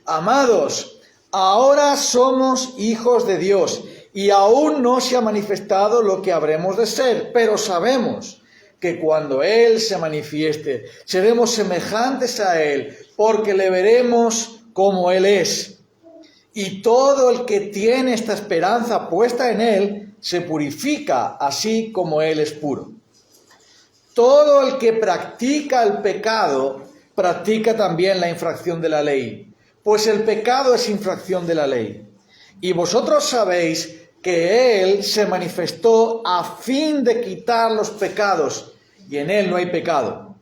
Amados, ahora somos hijos de Dios y aún no se ha manifestado lo que habremos de ser, pero sabemos que cuando Él se manifieste, seremos semejantes a Él, porque le veremos como Él es. Y todo el que tiene esta esperanza puesta en Él, se purifica así como Él es puro. Todo el que practica el pecado, practica también la infracción de la ley, pues el pecado es infracción de la ley. Y vosotros sabéis que Él se manifestó a fin de quitar los pecados, y en Él no hay pecado.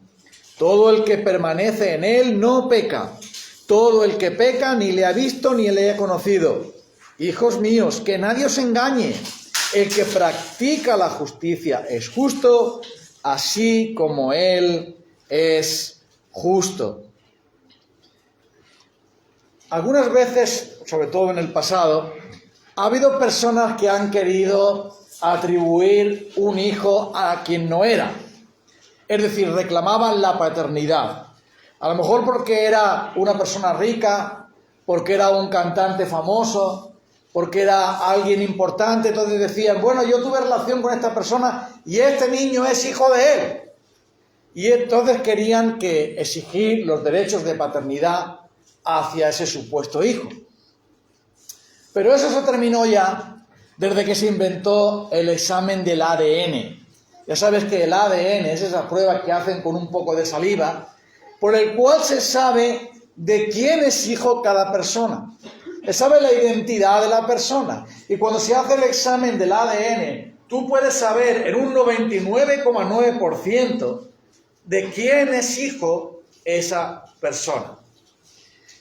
Todo el que permanece en Él no peca. Todo el que peca ni le ha visto ni le ha conocido. Hijos míos, que nadie os engañe. El que practica la justicia es justo, así como Él es justo. Algunas veces, sobre todo en el pasado, ha habido personas que han querido atribuir un hijo a quien no era. Es decir, reclamaban la paternidad. A lo mejor porque era una persona rica, porque era un cantante famoso, porque era alguien importante. Entonces decían, bueno, yo tuve relación con esta persona y este niño es hijo de él. Y entonces querían exigir los derechos de paternidad hacia ese supuesto hijo. Pero eso se terminó ya desde que se inventó el examen del ADN. Ya sabes que el ADN es esa prueba que hacen con un poco de saliva, por el cual se sabe de quién es hijo cada persona. Se sabe la identidad de la persona. Y cuando se hace el examen del ADN, tú puedes saber en un 99,9% de quién es hijo esa persona.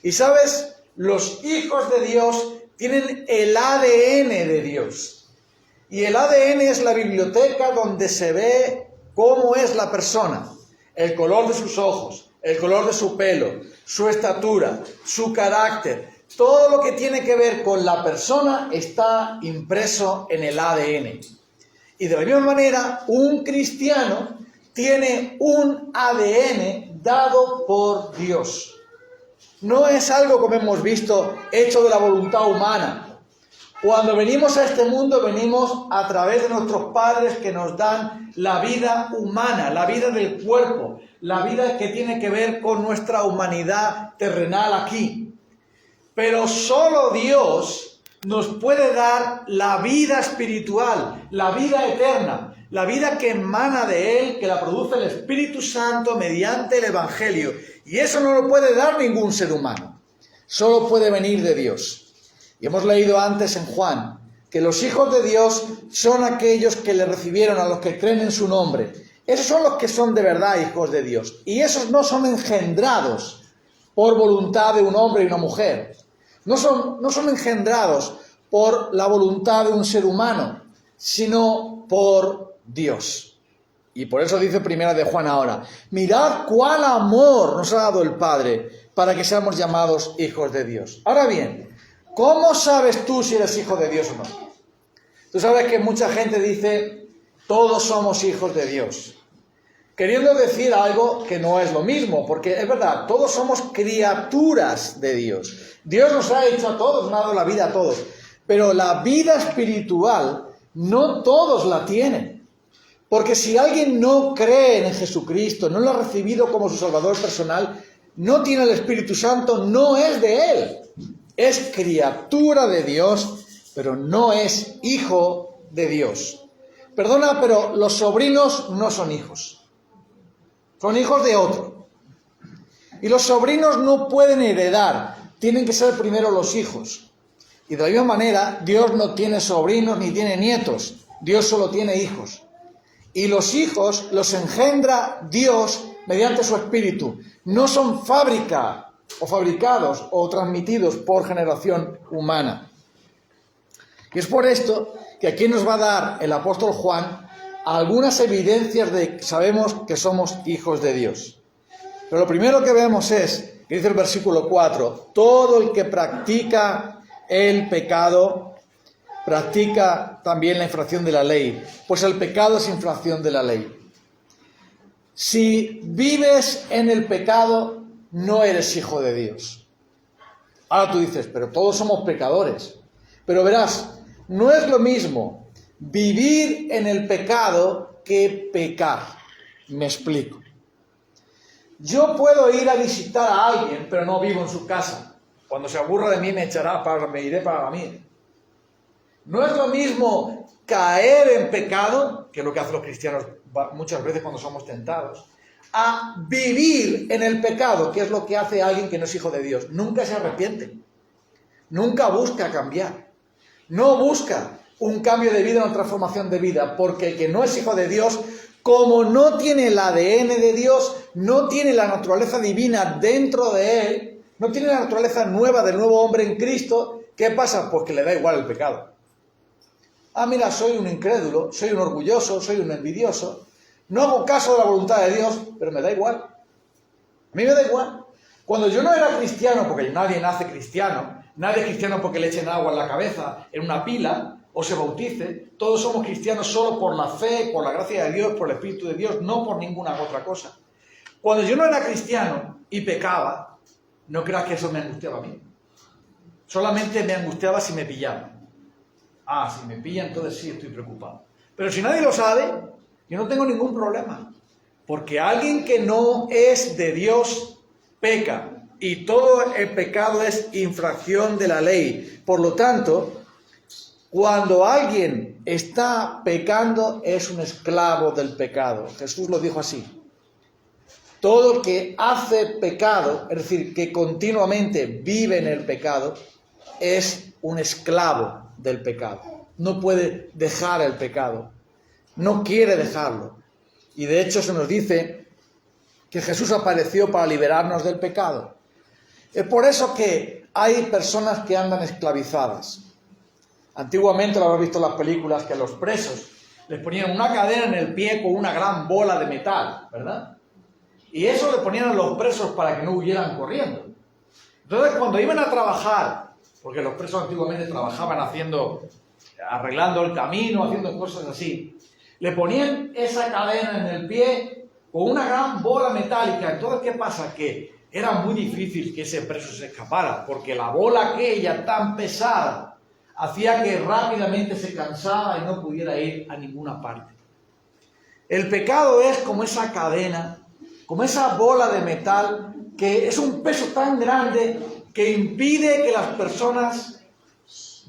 Y sabes, los hijos de Dios tienen el ADN de Dios. Y el ADN es la biblioteca donde se ve cómo es la persona. El color de sus ojos, el color de su pelo, su estatura, su carácter. Todo lo que tiene que ver con la persona está impreso en el ADN. Y de la misma manera, un cristiano tiene un ADN dado por Dios. No es algo, como hemos visto, hecho de la voluntad humana. Cuando venimos a este mundo, venimos a través de nuestros padres que nos dan la vida humana, la vida del cuerpo, la vida que tiene que ver con nuestra humanidad terrenal aquí. Pero solo Dios nos puede dar la vida espiritual, la vida eterna, la vida que emana de Él, que la produce el Espíritu Santo mediante el Evangelio. Y eso no lo puede dar ningún ser humano. Solo puede venir de Dios. Y hemos leído antes en Juan que los hijos de Dios son aquellos que le recibieron, a los que creen en su nombre. Esos son los que son de verdad hijos de Dios. Y esos no son engendrados por voluntad de un hombre y una mujer. No son engendrados por la voluntad de un ser humano, sino por Dios. Y por eso dice primera de Juan ahora, mirad cuál amor nos ha dado el Padre para que seamos llamados hijos de Dios. Ahora bien, ¿cómo sabes tú si eres hijo de Dios o no? Tú sabes que mucha gente dice, todos somos hijos de Dios, queriendo decir algo que no es lo mismo, porque es verdad, todos somos criaturas de Dios. Dios nos ha hecho a todos, nos ha dado la vida a todos, pero la vida espiritual no todos la tienen. Porque si alguien no cree en Jesucristo, no lo ha recibido como su Salvador personal, no tiene el Espíritu Santo, no es de Él. Es criatura de Dios, pero no es hijo de Dios. Perdona, pero los sobrinos no son hijos. Son hijos de otro. Y los sobrinos no pueden heredar, tienen que ser primero los hijos. Y de la misma manera, Dios no tiene sobrinos ni tiene nietos, Dios solo tiene hijos. Y los hijos los engendra Dios mediante su Espíritu. No son fábrica o fabricados o transmitidos por generación humana. Y es por esto que aquí nos va a dar el apóstol Juan algunas evidencias de que sabemos que somos hijos de Dios. Pero lo primero que vemos es, que dice el versículo 4, todo el que practica el pecado practica también la infracción de la ley, pues el pecado es infracción de la ley. Si vives en el pecado, no eres hijo de Dios. Ahora tú dices, pero todos somos pecadores. Pero verás, no es lo mismo vivir en el pecado que pecar. Me explico. Yo puedo ir a visitar a alguien, pero no vivo en su casa. Cuando se aburra de mí me iré para la mía. No es lo mismo caer en pecado, que es lo que hacen los cristianos muchas veces cuando somos tentados, a vivir en el pecado, que es lo que hace alguien que no es hijo de Dios. Nunca se arrepiente, nunca busca cambiar, no busca un cambio de vida, una transformación de vida, porque el que no es hijo de Dios, como no tiene el ADN de Dios, no tiene la naturaleza divina dentro de él, no tiene la naturaleza nueva del nuevo hombre en Cristo, ¿qué pasa? Pues que le da igual el pecado. Ah, mira, soy un incrédulo, soy un orgulloso, soy un envidioso, no hago caso de la voluntad de Dios, pero me da igual. A mí me da igual. Cuando yo no era cristiano, porque nadie nace cristiano, nadie es cristiano porque le echen agua en la cabeza, en una pila, o se bautice, todos somos cristianos solo por la fe, por la gracia de Dios, por el Espíritu de Dios, no por ninguna otra cosa. Cuando yo no era cristiano y pecaba, no creas que eso me angustiaba a mí. Solamente me angustiaba si me pillaban. Ah, si me pillan, entonces sí estoy preocupado. Pero si nadie lo sabe, yo no tengo ningún problema. Porque alguien que no es de Dios peca. Y todo el pecado es infracción de la ley. Por lo tanto, cuando alguien está pecando, es un esclavo del pecado. Jesús lo dijo así. Todo el que hace pecado, es decir, que continuamente vive en el pecado, es un esclavo del pecado. No puede dejar el pecado. No quiere dejarlo. Y de hecho se nos dice que Jesús apareció para liberarnos del pecado. Es por eso que hay personas que andan esclavizadas. Antiguamente, lo habrás visto en las películas, que a los presos les ponían una cadena en el pie con una gran bola de metal, ¿verdad? Y eso le ponían a los presos para que no huyeran corriendo. Entonces, cuando iban a trabajar, porque los presos antiguamente trabajaban arreglando el camino, haciendo cosas así, le ponían esa cadena en el pie con una gran bola metálica. Entonces, ¿qué pasa? Que era muy difícil que ese preso se escapara, porque la bola aquella tan pesada hacía que rápidamente se cansara y no pudiera ir a ninguna parte. El pecado es como esa cadena, como esa bola de metal, que es un peso tan grande que impide que las personas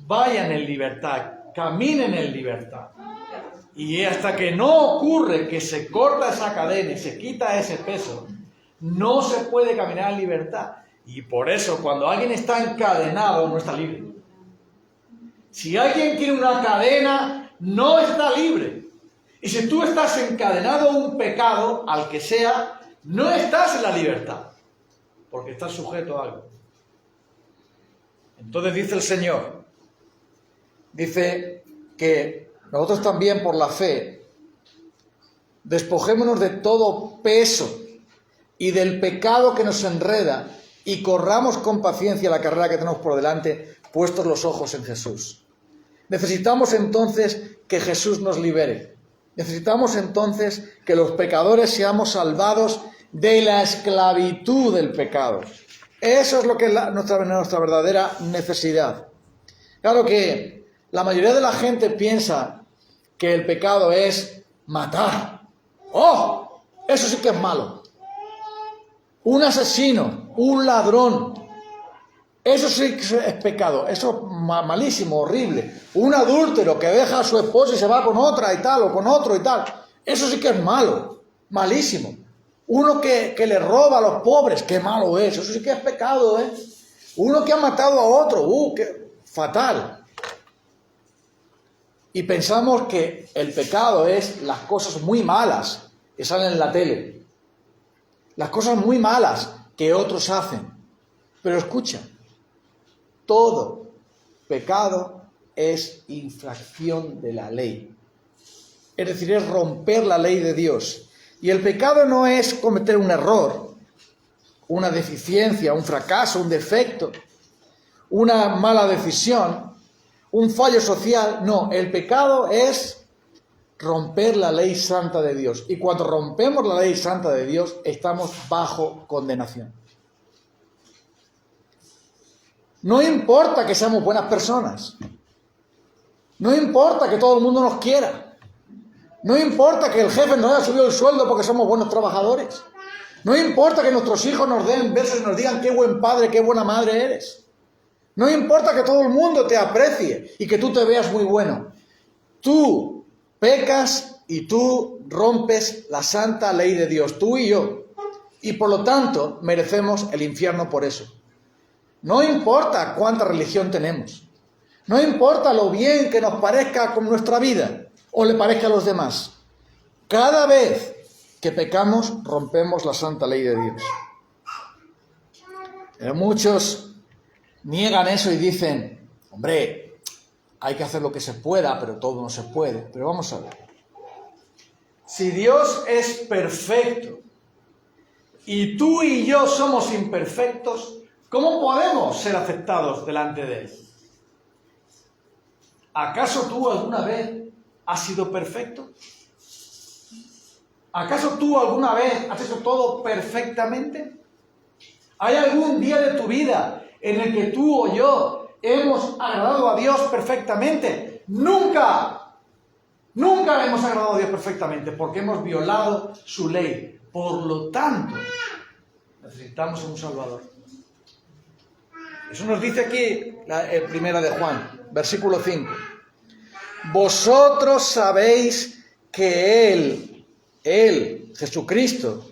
vayan en libertad, caminen en libertad. Y hasta que no ocurre que se corta esa cadena y se quita ese peso, no se puede caminar en libertad. Y por eso, cuando alguien está encadenado, no está libre. Si alguien quiere una cadena, no está libre. Y si tú estás encadenado a un pecado, al que sea, no estás en la libertad, porque estás sujeto a algo. Entonces dice el Señor, dice que nosotros también por la fe despojémonos de todo peso y del pecado que nos enreda y corramos con paciencia la carrera que tenemos por delante, puestos los ojos en Jesús. Necesitamos entonces que Jesús nos libere. Necesitamos entonces que los pecadores seamos salvados de la esclavitud del pecado. Eso es lo que es nuestra verdadera necesidad. Claro que la mayoría de la gente piensa que el pecado es matar. ¡Oh! Eso sí que es malo. Un asesino, un ladrón, eso sí que es pecado, eso es malísimo, horrible. Un adúltero que deja a su esposa y se va con otra y tal, o con otro y tal, eso sí que es malo, malísimo. Uno que le roba a los pobres, qué malo es, eso sí que es pecado, ¿eh? Uno que ha matado a otro, qué fatal. Y pensamos que el pecado es las cosas muy malas que salen en la tele, las cosas muy malas que otros hacen. Pero escucha, todo pecado es infracción de la ley. Es decir, es romper la ley de Dios. Y el pecado no es cometer un error, una deficiencia, un fracaso, un defecto, una mala decisión, un fallo social. No, el pecado es romper la ley santa de Dios. Y cuando rompemos la ley santa de Dios, estamos bajo condenación. No importa que seamos buenas personas. No importa que todo el mundo nos quiera. No importa que el jefe nos haya subido el sueldo porque somos buenos trabajadores. No importa que nuestros hijos nos den besos y nos digan qué buen padre, qué buena madre eres. No importa que todo el mundo te aprecie y que tú te veas muy bueno. Tú pecas y tú rompes la santa ley de Dios, tú y yo. Y por lo tanto merecemos el infierno por eso. No importa cuánta religión tenemos. No importa lo bien que nos parezca con nuestra vida o le parezca a los demás. Cada vez que pecamos rompemos la santa ley de Dios. Pero muchos niegan eso y dicen, hombre, hay que hacer lo que se pueda, pero todo no se puede. Pero vamos a ver. Si Dios es perfecto y tú y yo somos imperfectos, ¿cómo podemos ser aceptados delante de Él? ¿Acaso tú alguna vez has sido perfecto? ¿Acaso tú alguna vez has hecho todo perfectamente? ¿Hay algún día de tu vida en el que tú o yo hemos agradado a Dios perfectamente? ¡Nunca! Nunca hemos agradado a Dios perfectamente porque hemos violado su ley. Por lo tanto, necesitamos un Salvador. Eso nos dice aquí la primera de Juan, versículo 5. Vosotros sabéis que Él, Jesucristo,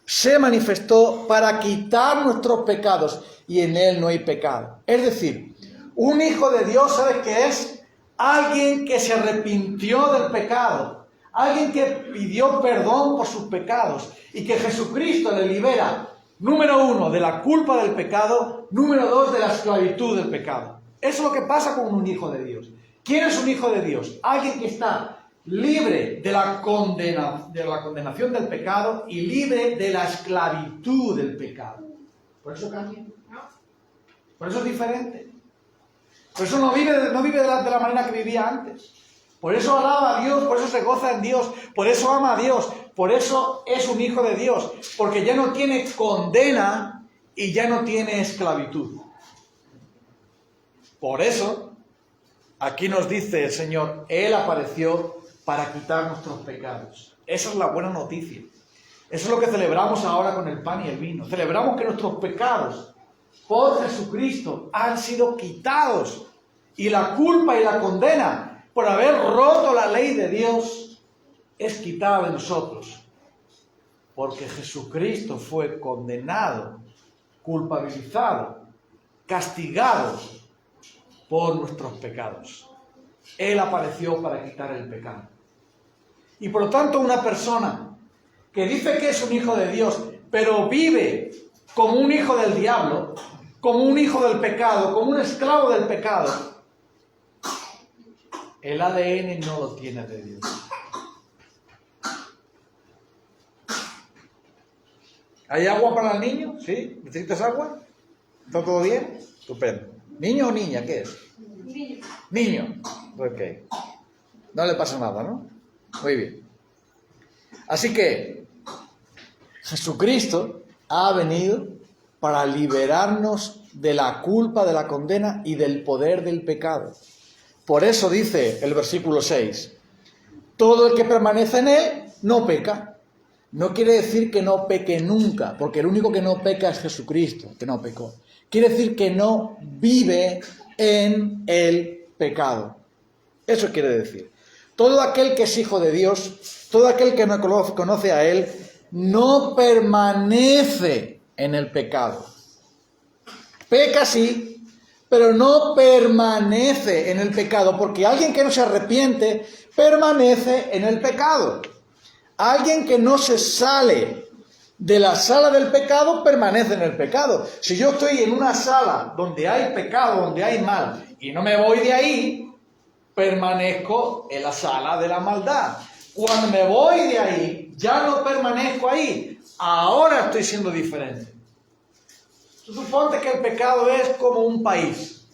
se manifestó para quitar nuestros pecados y en Él no hay pecado. Es decir, un hijo de Dios, ¿sabes qué es? Alguien que se arrepintió del pecado, alguien que pidió perdón por sus pecados y que Jesucristo le libera, número 1, de la culpa del pecado, número 2, de la esclavitud del pecado. Eso es lo que pasa con un hijo de Dios. ¿Quién es un hijo de Dios? Alguien que está libre de la condenación del pecado y libre de la esclavitud del pecado. ¿Por eso cambia? ¿Por eso es diferente? Por eso no vive de la manera que vivía antes. Por eso alaba a Dios, por eso se goza en Dios, por eso ama a Dios, por eso es un hijo de Dios, porque ya no tiene condena y ya no tiene esclavitud. Por eso, aquí nos dice el Señor, Él apareció para quitar nuestros pecados. Esa es la buena noticia. Eso es lo que celebramos ahora con el pan y el vino. Celebramos que nuestros pecados por Jesucristo han sido quitados y la culpa y la condena por haber roto la ley de Dios es quitada de nosotros. Porque Jesucristo fue condenado, culpabilizado, castigado por nuestros pecados. Él apareció para quitar el pecado. Y por lo tanto, una persona que dice que es un hijo de Dios, pero vive como un hijo del diablo, como un hijo del pecado, como un esclavo del pecado, el ADN no lo tiene de Dios. ¿Hay agua para el niño? ¿Sí? ¿Necesitas agua? ¿Está todo bien? Estupendo. ¿Niño o niña? ¿Qué es? Niño. Niño. Ok. No le pasa nada, ¿no? Muy bien. Así que Jesucristo ha venido para liberarnos de la culpa, de la condena y del poder del pecado. Por eso dice el versículo 6, todo el que permanece en Él no peca. No quiere decir que no peque nunca, porque el único que no peca es Jesucristo, que no pecó. Quiere decir que no vive en el pecado. Eso quiere decir. Todo aquel que es hijo de Dios, todo aquel que no conoce a Él, no permanece en el pecado. Peca sí, pero no permanece en el pecado, porque alguien que no se arrepiente permanece en el pecado. Alguien que no se sale de la sala del pecado permanece en el pecado. Si yo estoy en una sala donde hay pecado, donde hay mal, y no me voy de ahí, permanezco en la sala de la maldad. Cuando me voy de ahí, ya no permanezco ahí. Ahora estoy siendo diferente. Tú suponte que el pecado es como un país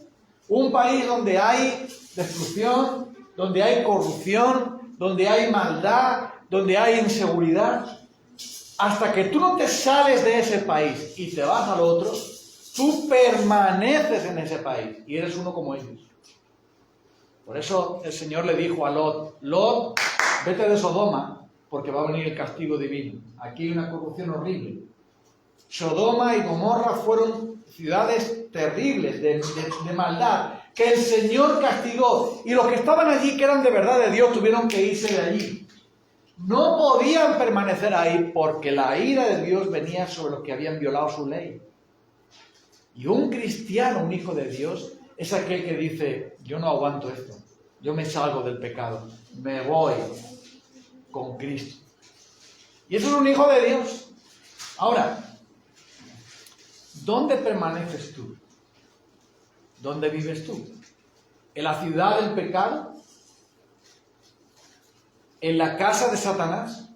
donde hay destrucción, donde hay corrupción, donde hay maldad, donde hay inseguridad. Hasta que tú no te sales de ese país y te vas al otro, Tú permaneces en ese país y eres uno como ellos. Por eso el Señor le dijo a Lot, Lot, vete de Sodoma, porque va a venir el castigo divino. Aquí hay una corrupción horrible. Sodoma y Gomorra fueron ciudades terribles de maldad, que el Señor castigó. Y los que estaban allí, que eran de verdad de Dios, tuvieron que irse de allí. No podían permanecer ahí porque la ira de Dios venía sobre los que habían violado su ley. Y un cristiano, un hijo de Dios, es aquel que dice, yo no aguanto esto, yo me salgo del pecado, me voy con Cristo. Y eso es un hijo de Dios. Ahora, ¿dónde permaneces tú? ¿Dónde vives tú? ¿En la ciudad del pecado? ¿En la casa de Satanás?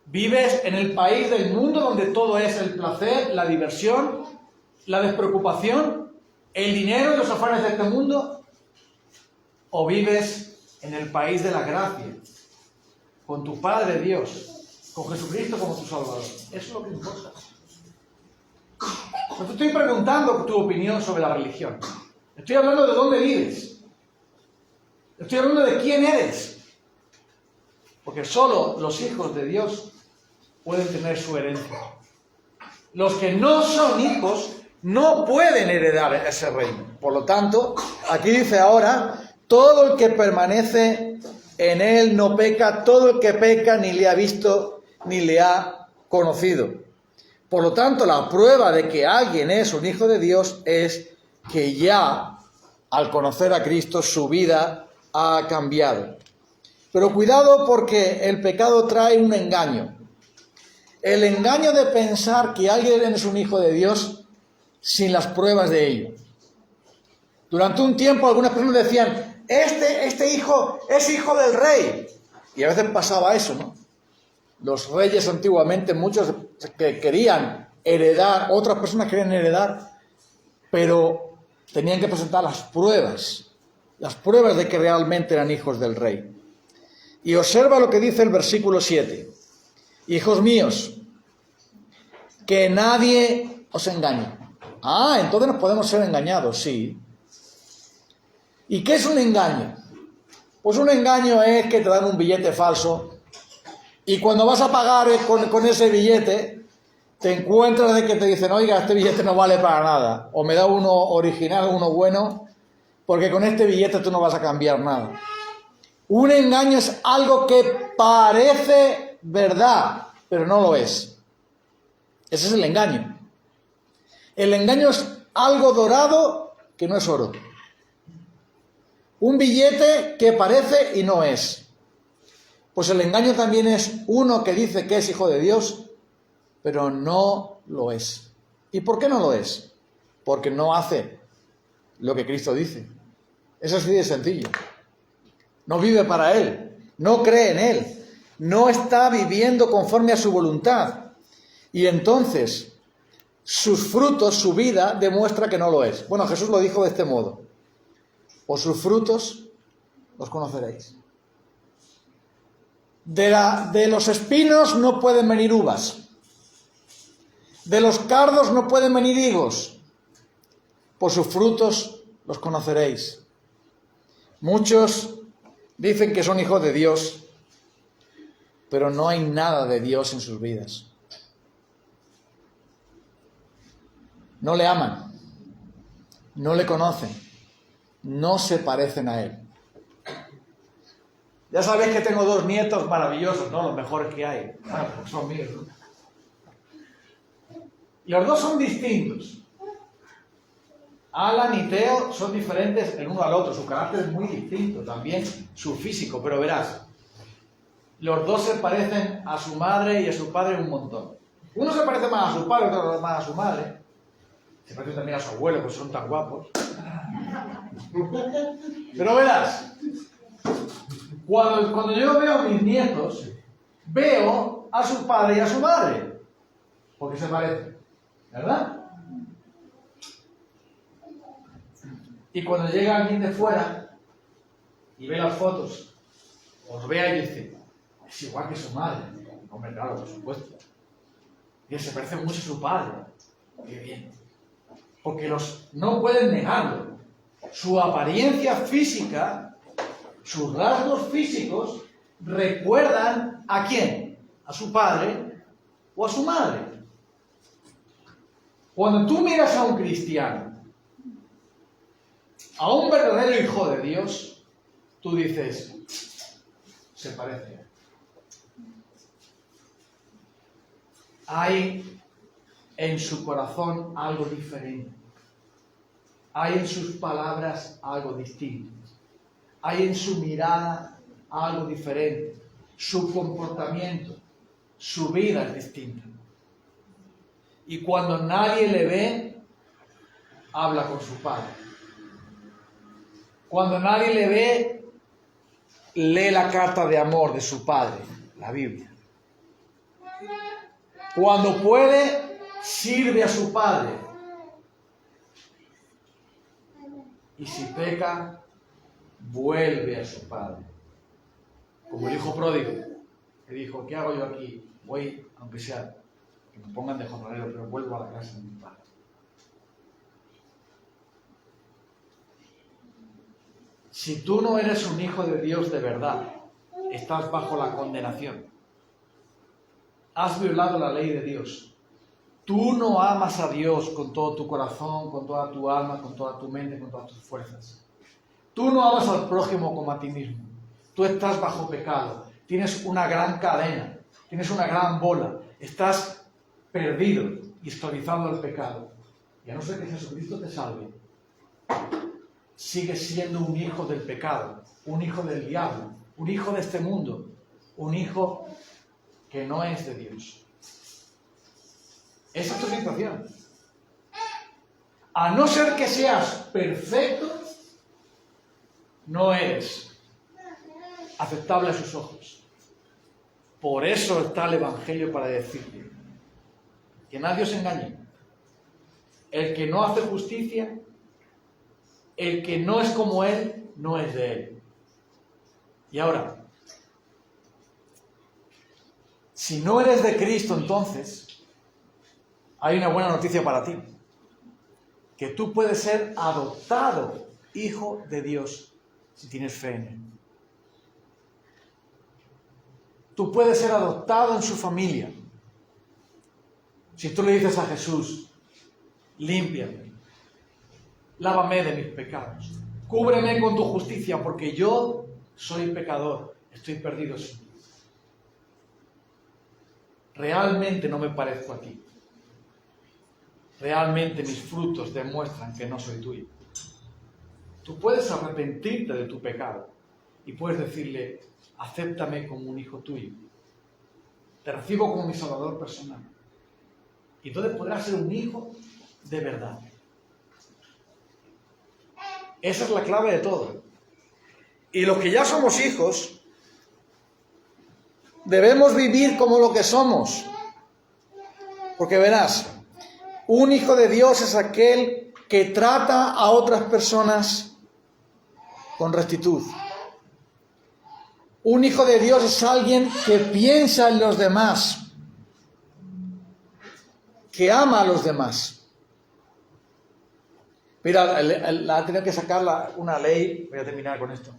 ¿Vives en el país del mundo donde todo es el placer, la diversión, la despreocupación, el dinero y los afanes de este mundo? ¿O vives en el país de la gracia, con tu Padre Dios, con Jesucristo como tu Salvador? Eso es lo que importa. No te estoy preguntando tu opinión sobre la religión. Estoy hablando de dónde vives. Estoy hablando de quién eres. Porque solo los hijos de Dios pueden tener su herencia. Los que no son hijos no pueden heredar ese reino. Por lo tanto, aquí dice ahora, todo el que permanece en él no peca, todo el que peca ni le ha visto ni le ha conocido. Por lo tanto, la prueba de que alguien es un hijo de Dios es que ya, al conocer a Cristo, su vida ha cambiado. Pero cuidado, porque el pecado trae un engaño. El engaño de pensar que alguien es un hijo de Dios sin las pruebas de ello. Durante un tiempo algunas personas decían, este hijo es hijo del rey. Y a veces pasaba eso, ¿no? Los reyes antiguamente, muchos que querían heredar, otras personas querían heredar, pero tenían que presentar las pruebas de que realmente eran hijos del rey. Y observa lo que dice el versículo 7. Hijos míos, que nadie os engañe. Entonces nos podemos ser engañados, sí. ¿Y qué es un engaño? Pues un engaño es que te dan un billete falso y cuando vas a pagar con ese billete te encuentras de que te dicen, oiga, este billete no vale para nada, o me da uno original, uno bueno, porque con este billete tú no vas a cambiar nada. Un engaño es algo que parece verdad, pero no lo es. Ese es el engaño. El engaño es algo dorado que no es oro. Un billete que parece y no es. Pues el engaño también es uno que dice que es hijo de Dios, pero no lo es. ¿Y por qué no lo es? Porque no hace lo que Cristo dice. Eso es así de sencillo. No vive para Él, no cree en Él, no está viviendo conforme a su voluntad. Y entonces, sus frutos, su vida, demuestra que no lo es. Bueno, Jesús lo dijo de este modo. Por sus frutos los conoceréis. De los espinos no pueden venir uvas. De los cardos no pueden venir higos. Por sus frutos los conoceréis. Muchos dicen que son hijos de Dios, pero no hay nada de Dios en sus vidas. No le aman, no le conocen, no se parecen a Él. Ya sabéis que tengo 2 nietos maravillosos, ¿no? Los mejores que hay. Pues son míos, ¿no? Los 2 son distintos. Alan y Theo son diferentes el uno al otro, su carácter es muy distinto, también su físico, pero verás, los 2 se parecen a su madre y a su padre un montón. Uno se parece más a su padre, otro más a su madre. Se parece también a su abuelo, pues son tan guapos. Pero verás, cuando yo veo a mis nietos, veo a su padre y a su madre, porque se parecen, ¿verdad? Y cuando llega alguien de fuera y ve las fotos, os vea y dice, es igual que su madre. Hombre, claro, por supuesto. Y se parece mucho a su padre. Qué bien. porque no pueden negarlo. Su apariencia física, sus rasgos físicos, recuerdan ¿a quién? ¿A su padre o a su madre? Cuando tú miras a un cristiano, a un verdadero hijo de Dios, tú dices, se parece. Hay en su corazón algo diferente. Hay en sus palabras algo distinto. Hay en su mirada algo diferente. Su comportamiento, su vida es distinta. Y cuando nadie le ve, habla con su padre. Cuando nadie le ve, lee la carta de amor de su padre, la Biblia. Cuando puede, sirve a su padre. Y si peca, vuelve a su padre. Como el hijo pródigo, que dijo, ¿qué hago yo aquí? Voy, aunque sea, que me pongan de jornalero, pero vuelvo a la casa de mi padre. Si tú no eres un hijo de Dios de verdad, estás bajo la condenación. Has violado la ley de Dios. Tú no amas a Dios con todo tu corazón, con toda tu alma, con toda tu mente, con todas tus fuerzas. Tú no amas al prójimo como a ti mismo. Tú estás bajo pecado. Tienes una gran cadena. Tienes una gran bola. Estás perdido y esclavizado al pecado. Y a no ser que Jesucristo te salve, sigues siendo un hijo del pecado, un hijo del diablo, un hijo de este mundo, un hijo que no es de Dios. Esa es tu situación. A no ser que seas perfecto, no eres aceptable a sus ojos. Por eso está el Evangelio para decirte que nadie os engañe. El que no hace justicia, el que no es como él, no es de él. Y ahora, si no eres de Cristo, entonces hay una buena noticia para ti. Que tú puedes ser adoptado hijo de Dios si tienes fe en él. Tú puedes ser adoptado en su familia. Si tú le dices a Jesús, límpiame, lávame de mis pecados, cúbreme con tu justicia, porque yo soy pecador, estoy perdido sin ti. Realmente no me parezco a ti. Realmente mis frutos demuestran que no soy tuyo. Tú puedes arrepentirte de tu pecado y puedes decirle, acéptame como un hijo tuyo. Te recibo como mi salvador personal. Y entonces podrás ser un hijo de verdad. Esa es la clave de todo. Y los que ya somos hijos, debemos vivir como lo que somos. Porque verás, un hijo de Dios es aquel que trata a otras personas con rectitud. Un hijo de Dios es alguien que piensa en los demás, que ama a los demás. Mira, ha tenido que sacar una ley, voy a terminar con esto.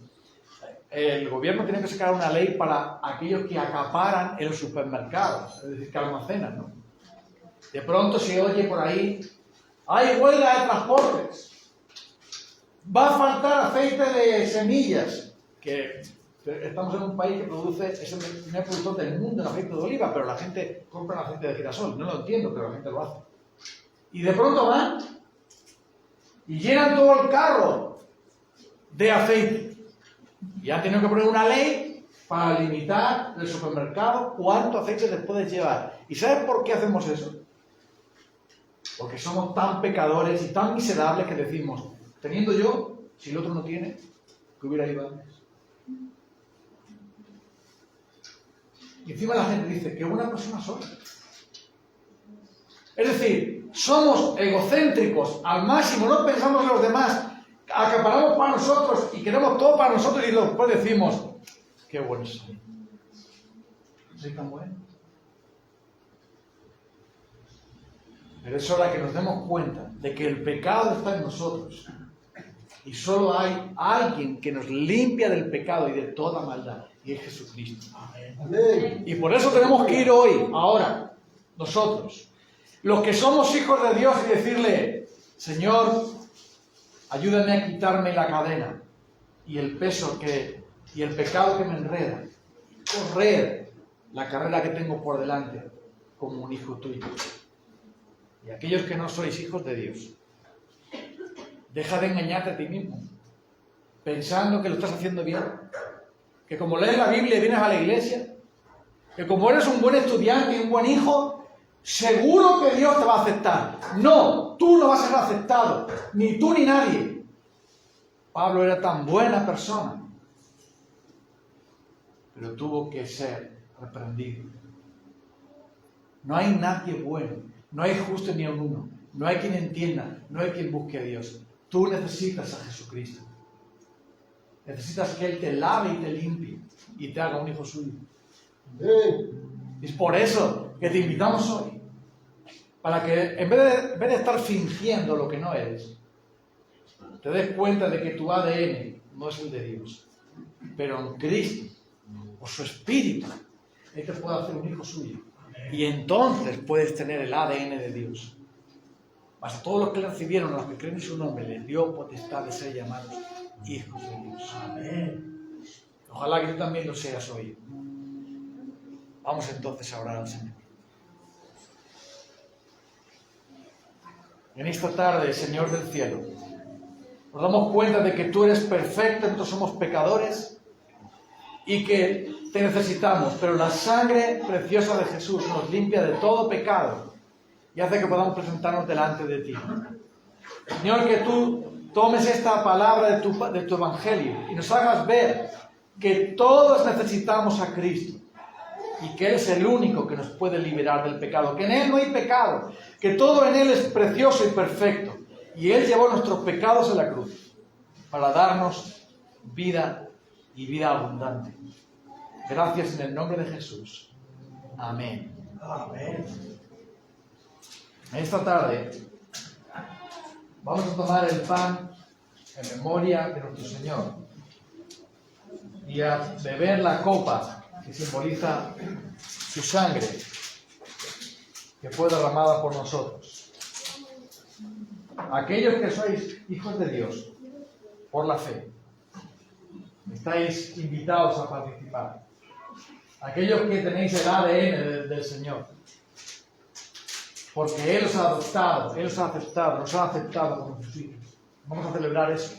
El gobierno tiene que sacar una ley para aquellos que acaparan en los supermercados, es decir, que almacenan, ¿no? De pronto se oye por ahí, hay huelga de transportes, va a faltar aceite de semillas, que estamos en un país que produce, es el primer productor del mundo en aceite de oliva, pero la gente compra el aceite de girasol, no lo entiendo, pero la gente lo hace. Y de pronto van y llenan todo el carro de aceite. Y han tenido que poner una ley para limitar el supermercado cuánto aceite les puedes llevar. ¿Y sabes por qué hacemos eso? Porque somos tan pecadores y tan miserables que decimos, teniendo yo, si el otro no tiene, que hubiera ido antes. Y encima la gente dice, qué buena persona soy. Es decir, somos egocéntricos al máximo, no pensamos en los demás, acaparamos para nosotros y queremos todo para nosotros y después decimos, qué bueno soy. ¿Soy tan bueno? Pero es hora que nos demos cuenta de que el pecado está en nosotros. Y solo hay alguien que nos limpia del pecado y de toda maldad. Y es Jesucristo. Amén. Y por eso tenemos que ir hoy, ahora, nosotros, los que somos hijos de Dios, y decirle: Señor, ayúdame a quitarme la cadena y el peso y el pecado que me enreda. Y correr la carrera que tengo por delante como un hijo tuyo. Y aquellos que no sois hijos de Dios, deja de engañarte a ti mismo, pensando que lo estás haciendo bien, que como lees la Biblia y vienes a la iglesia, que como eres un buen estudiante y un buen hijo, seguro que Dios te va a aceptar. No, tú no vas a ser aceptado, ni tú ni nadie. Pablo era tan buena persona, pero tuvo que ser reprendido. No hay nadie bueno, no hay justo ni aun uno, no hay quien entienda, no hay quien busque a Dios. Tú necesitas a Jesucristo. Necesitas que Él te lave y te limpie y te haga un hijo suyo. Es por eso que te invitamos hoy, para que en vez de estar fingiendo lo que no eres, te des cuenta de que tu ADN no es el de Dios, pero en Cristo, por su Espíritu, Él te puede hacer un hijo suyo. Y entonces puedes tener el ADN de Dios. Mas a todos los que le recibieron, a los que creen en su nombre, les dio potestad de ser llamados hijos de Dios. Amén. Ojalá que tú también lo seas hoy. Vamos entonces a orar al Señor. En esta tarde, Señor del cielo, nos damos cuenta de que tú eres perfecto, nosotros somos pecadores y que te necesitamos, pero la sangre preciosa de Jesús nos limpia de todo pecado y hace que podamos presentarnos delante de ti. Señor, que tú tomes esta palabra de tu Evangelio y nos hagas ver que todos necesitamos a Cristo y que Él es el único que nos puede liberar del pecado, que en Él no hay pecado, que todo en Él es precioso y perfecto y Él llevó nuestros pecados a la cruz para darnos vida y vida abundante. Gracias en el nombre de Jesús. Amén. Amén. Esta tarde vamos a tomar el pan en memoria de nuestro Señor y a beber la copa que simboliza su sangre que fue derramada por nosotros. Aquellos que sois hijos de Dios por la fe, estáis invitados a participar. Aquellos que tenéis el ADN del Señor, porque Él os ha adoptado, Él os ha aceptado, nos ha aceptado como sus hijos. Vamos a celebrar eso.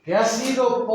Que ha sido por